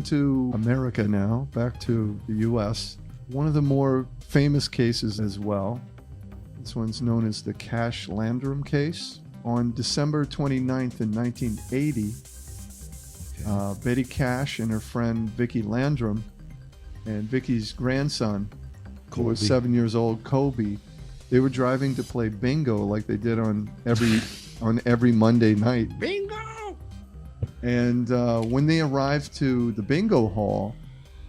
to America now, back to the U.S. One of the more famous cases as well. This one's known as the Cash-Landrum case. On December 29th in 1980, Betty Cash and her friend Vickie Landrum and Vickie's grandson, who was 7 years old, Colby, they were driving to play bingo like they did on every Monday night. Bingo! And when they arrived to the bingo hall,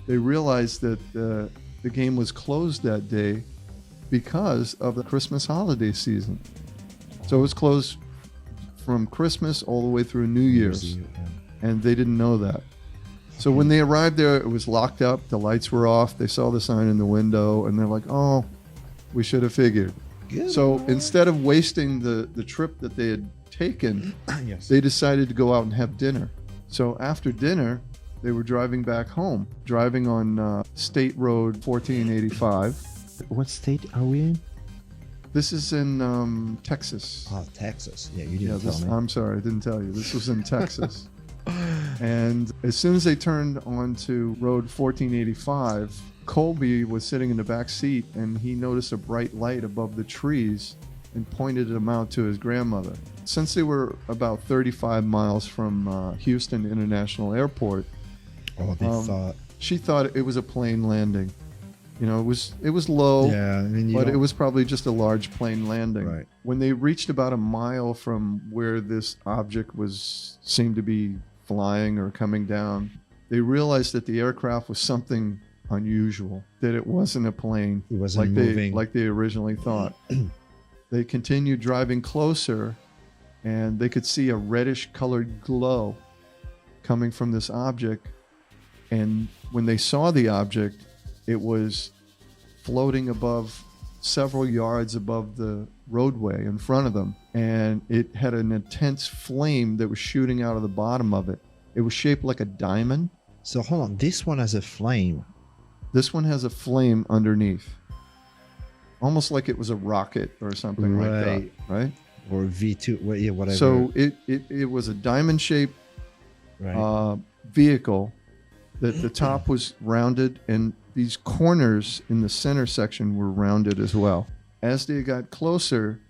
they realized that the game was closed that day because of the Christmas holiday season. So it was closed from Christmas all the way through New Year's, and they didn't know that. So when they arrived there, it was locked up, the lights were off, they saw the sign in the window, and they're like, oh, we should have figured. Good. So instead of wasting the trip that they had taken, Yes. they decided to go out and have dinner. So after dinner, they were driving back home, driving on State Road 1485. What state are we in? This is in Texas. Oh, Texas. Yeah, you didn't tell me. I'm sorry, I didn't tell you. This was in Texas. And as soon as they turned onto Road 1485, Colby was sitting in the back seat, and he noticed a bright light above the trees and pointed them out to his grandmother. Since they were about 35 miles from Houston International Airport, she thought it was a plane landing. You know, it was low, Yeah, I mean, but it was probably just a large plane landing. Right. When they reached about a mile from where this object seemed to be flying or coming down, they realized that the aircraft was something unusual, that it wasn't a plane. It wasn't moving. like they originally thought. They continued driving closer, and they could see a reddish colored glow coming from this object. And when they saw the object, it was floating above, several yards above the roadway in front of them. And it had an intense flame that was shooting out of the bottom of it. It was shaped like a diamond. So hold on, this one has a flame. This one has a flame underneath. Almost like it was a rocket or something like that, right? Or V2, yeah, whatever. So it was a diamond-shaped right. vehicle that the top was rounded, and these corners in the center section were rounded as well. As they got closer,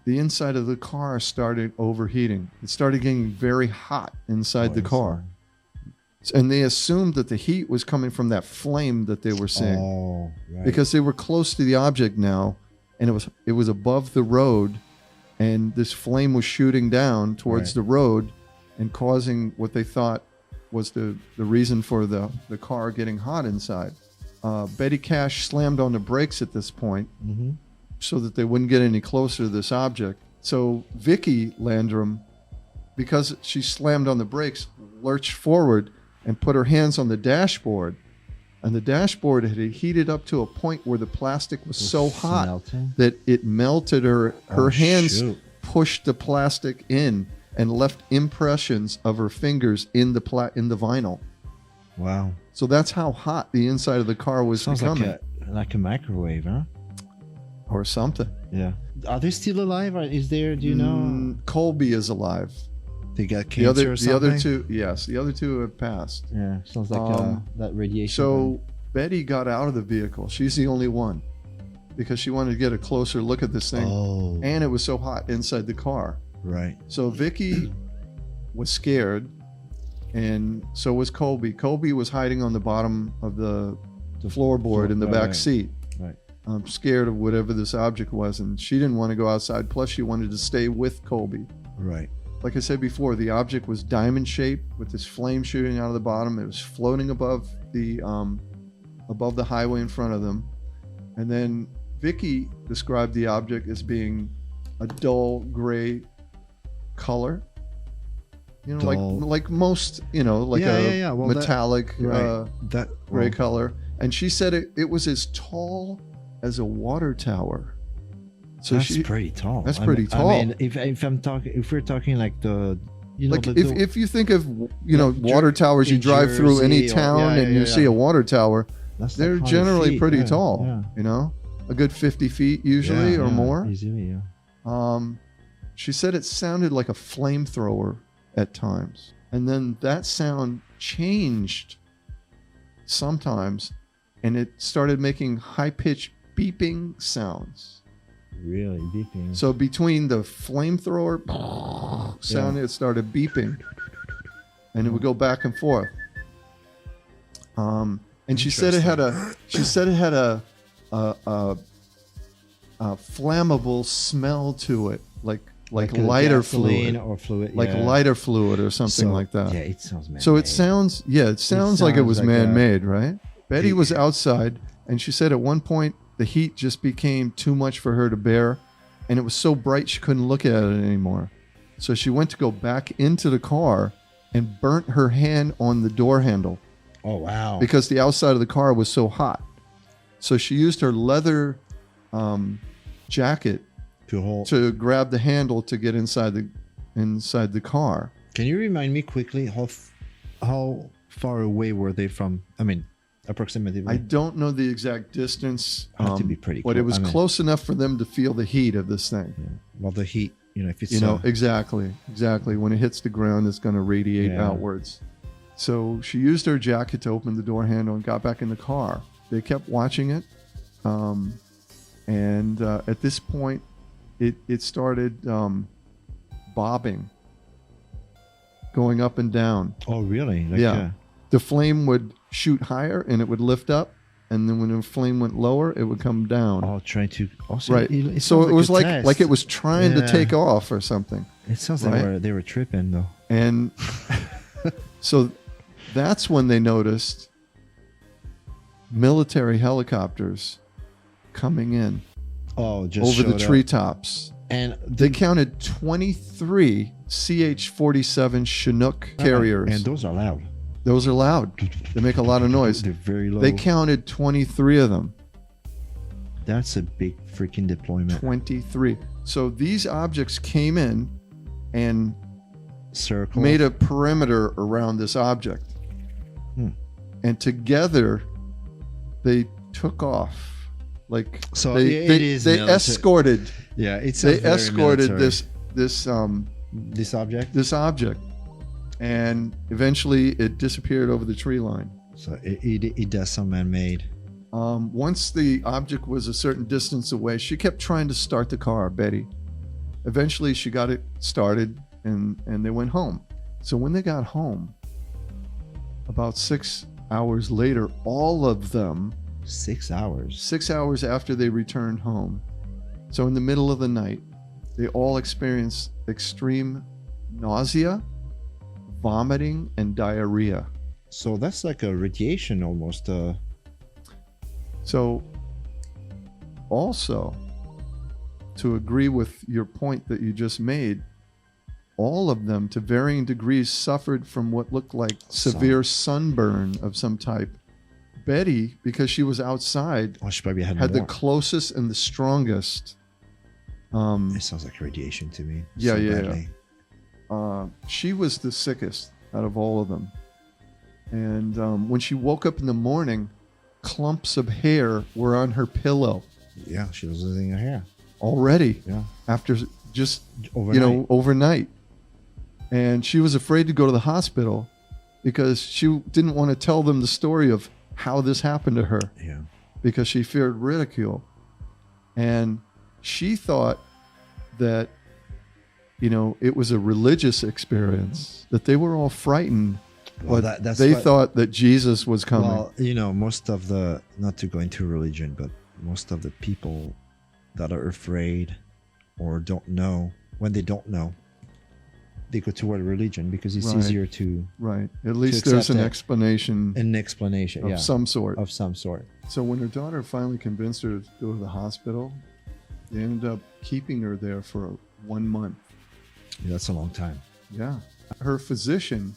the inside of the car started overheating. It started getting very hot inside the car. And they assumed that the heat was coming from that flame that they were seeing. Oh, right. Because they were close to the object now, and it was above the road, and this flame was shooting down towards the road and causing what they thought was the reason for the car getting hot inside. Betty Cash slammed on the brakes at this point so that they wouldn't get any closer to this object. So Vickie Landrum, because she slammed on the brakes, lurched forward and put her hands on the dashboard. And the dashboard had heated up to a point where the plastic was so hot that it melted her. Her hands pushed the plastic in and left impressions of her fingers in the vinyl. Wow. So that's how hot the inside of the car was becoming. Like a microwave, huh? Or something. Yeah. Are they still alive? Or is there, do you know? Colby is alive. They got cancer or something? The other two, yes. The other two have passed. Yeah. Sounds like that radiation. So Betty got out of the vehicle. She's the only one. Because she wanted to get a closer look at this thing. Oh. And it was so hot inside the car. Right. So Vickie was scared, and so was Colby. Colby was hiding on the bottom of the floorboard in the back seat. Right. Scared of whatever this object was, and she didn't want to go outside. Plus, she wanted to stay with Colby. Right. Like I said before, the object was diamond-shaped with this flame shooting out of the bottom. It was floating above the highway in front of them. And then Vickie described the object as being a dull gray color, you know, like most, you know, like well, metallic that gray color. And she said it was as tall as a water tower. So that's pretty tall. That's pretty tall. I mean, if we're talking like the, you know, like if you think of, you know, water towers, you drive through any town and you see a water tower, they're generally pretty tall. You know, a good 50 feet usually or more. Easily, yeah. She said it sounded like a flamethrower at times. And then that sound changed sometimes, and it started making high-pitched beeping sounds. Really beeping. So between the flamethrower sound, it started beeping, and it would go back and forth. And she said it had a flammable smell to it, like lighter fluid or fluid, like lighter fluid or something like that. Yeah, it sounds man-made. So it sounds like it was like man-made, right? Betty was outside, and she said at one point the heat just became too much for her to bear, and it was so bright she couldn't look at it anymore. So she went to go back into the car and burnt her hand on the door handle. Oh, wow. Because the outside of the car was so hot. So she used her leather jacket to grab the handle to get inside the car. Can you remind me quickly how far away were they from? I mean, approximately. I don't know the exact distance. Have to be pretty but close. it was close enough for them to feel the heat of this thing. Yeah. Well, the heat, if it's exactly. When it hits the ground, it's going to radiate outwards. So she used her jacket to open the door handle and got back in the car. They kept watching it, and at this point, it started bobbing, going up and down. Oh, really? The flame would shoot higher and it would lift up, and then when the flame went lower, it would come down. Oh, trying to also right. So it was like it was trying to take off or something. It sounds like they were tripping though. And so that's when they noticed military helicopters coming in. Oh, just over the treetops. And they counted 23 CH-47 Chinook carriers. And those are loud. Those are loud. They make a lot of noise. They're very low. They counted 23 of them. That's a big freaking deployment. 23. So these objects came in and made a perimeter around this object. And together they took off. Like so they escorted. Yeah, it's they escorted military. This object, and eventually it disappeared over the tree line. So it does some man-made. Once the object was a certain distance away, she kept trying to start the car, Betty. Eventually, she got it started, and they went home. So when they got home, about 6 hours later, all of them. 6 hours. 6 hours after they returned home. So in the middle of the night, they all experienced extreme nausea, vomiting, and diarrhea. So that's like a radiation almost. So also, to agree with your point that you just made, all of them, to varying degrees, suffered from what looked like severe sunburn of some type. Betty, because she was outside, she probably had the closest and the strongest. It sounds like radiation to me. Yeah. She was the sickest out of all of them. And when she woke up in the morning, clumps of hair were on her pillow. Yeah, she was losing her hair. Already. Yeah. After just, overnight. And she was afraid to go to the hospital because she didn't want to tell them the story of how this happened to her. Yeah. Because she feared ridicule. And she thought that, it was a religious experience, that they were all frightened. Well, but they thought that Jesus was coming. Well, most of the, not to go into religion, but most of the people that are afraid or don't know, when they don't know, they go toward religion because it's easier to... Right. At least there's an explanation. Of some sort. Of some sort. So when her daughter finally convinced her to go to the hospital, they ended up keeping her there for 1 month. Yeah, that's a long time. Yeah. Her physician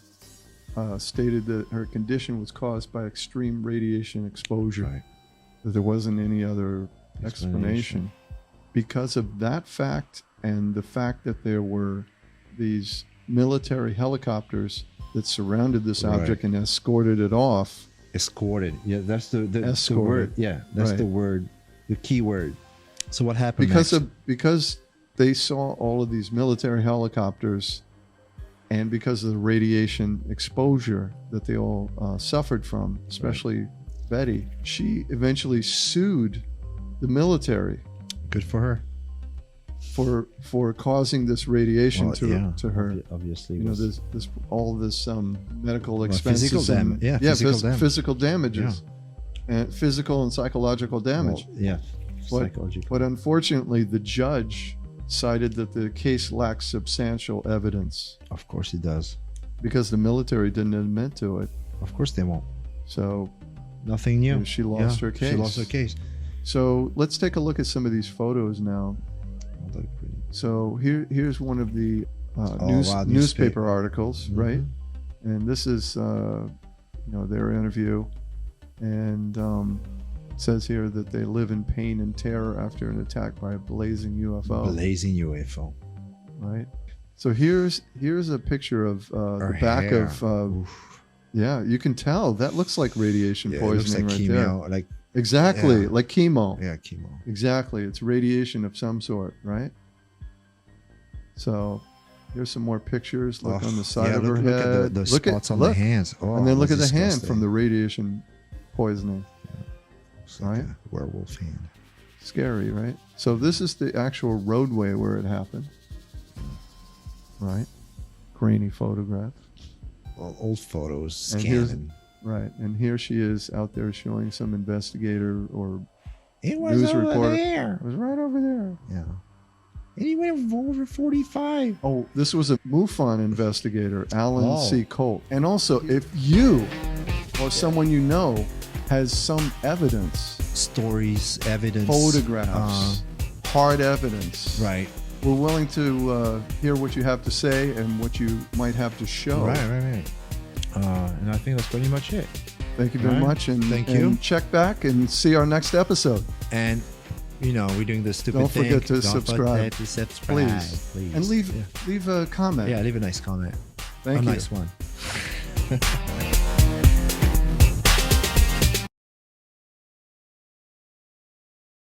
stated that her condition was caused by extreme radiation exposure. Right. That there wasn't any other explanation. Because of that fact and the fact that there were these military helicopters that surrounded this object and escorted it off. Escorted. Yeah, that's the word. Yeah, that's the word, the key word. So what happened because they saw all of these military helicopters And because of the radiation exposure that they all suffered from, especially Betty, she eventually sued the military. Good for her. For causing this radiation to her. Obviously, you know, this all this medical expenses, physical damage. Physical damages, and physical and psychological damage. Psychological. But unfortunately, the judge cited that the case lacks substantial evidence. Of course, it does. Because the military didn't admit to it. Of course, they won't. So nothing new. She lost her case. She lost her case. So let's take a look at some of these photos now. So here's one of the newspaper articles, right? And this is their interview, and it says here that they live in pain and terror after an attack by a blazing UFO. Blazing UFO, right? So here's a picture of the back hair. Of you can tell that looks like radiation poisoning, it looks like right chemo, there. like exactly like chemo. Yeah, chemo. Exactly, it's radiation of some sort, right? So here's some more pictures. Look on the side of her head. Look at the spots on the hands. And then look at the hand from the radiation poisoning. Like a werewolf hand. Scary, right? So this is the actual roadway where it happened. Right? Grainy photograph. Well, old photos And scanning. Right. And here she is out there showing some investigator or It was news over reporter. there. It was right over there. Yeah. And he went over 45. Oh, this was a MUFON investigator, Alan Oh. C. Colt. And also, if you or someone you know has some evidence, Stories, evidence, photographs, hard evidence, right? we're willing to hear what you have to say and what you might have to show. Right. And I think that's pretty much it. Thank you very much. And thank you. And check back and see our next episode. And we're doing the stupid Don't thing. forget to Don't subscribe. forget to subscribe. Please. And leave a comment. Yeah, leave a nice comment. Thank a you. nice one.